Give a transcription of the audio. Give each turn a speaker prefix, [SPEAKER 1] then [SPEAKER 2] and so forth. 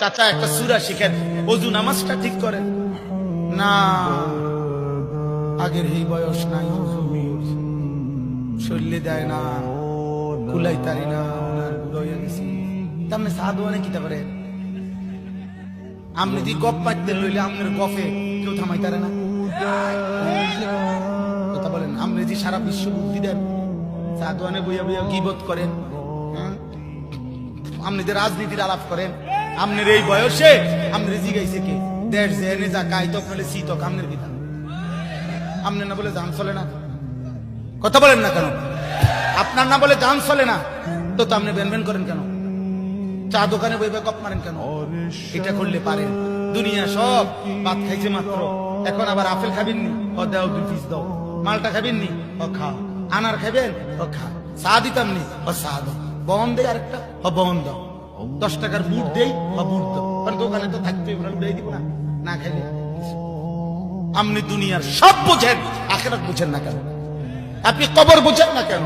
[SPEAKER 1] চাচা একটা সূরা শিখেন, ওযু নামাজটা ঠিক করেন। না, আগের এই বয়স নাই, শরীরে দেয় না, কুলাই তারি না, ওনার বুড়ো হয়ে গেছি। তামনে সাধু অনেক কিতা পারে, আপনি যদি গপ মারতে লইলে আপনার গফে কেউ থামাই তারে না। কথা বলেন, আপনি যদি সারা বিশ্ব বুদ্ধি দেন, সাধুয়ানে বইয়া বইয়া গীবত করেন, আপনি যে রাজনীতির আলাপ করেন, আপনার এই বয়সে আপনি জিগাইছে কে? দেশ জেনে যা কাইতক নলে শীতক আপনার বিধান। আপনি না বলে জান চলে না, কথা বলেন না কেন? আপনার না বলে জান চলে না, তো আপনি বেনবেন করেন কেন? চা দোকানে বইবে গপ মারেন কেন? এটা করলে পারেন। দুনিয়া সব ভাত খাইছে মাত্র, এখন আবার আপেল খাবেননি, ও দাও 2 পিস দাও। মালটা খাবেননি, ও খা। আনার খাবেন, ও খা। চা দিতামনি, ও চা দাও। বন দেয় আরেকটা, ও বন দাও। 10 টাকার বুট দেই, ও বুট দাও। কারণ দোকানে তো থাকতে দেই দিব না, না খাইলে। আপনি দুনিয়ার সব বোঝেন, আখিরাত বুঝেন না কেন? আপনি কবর বুঝেন না কেন?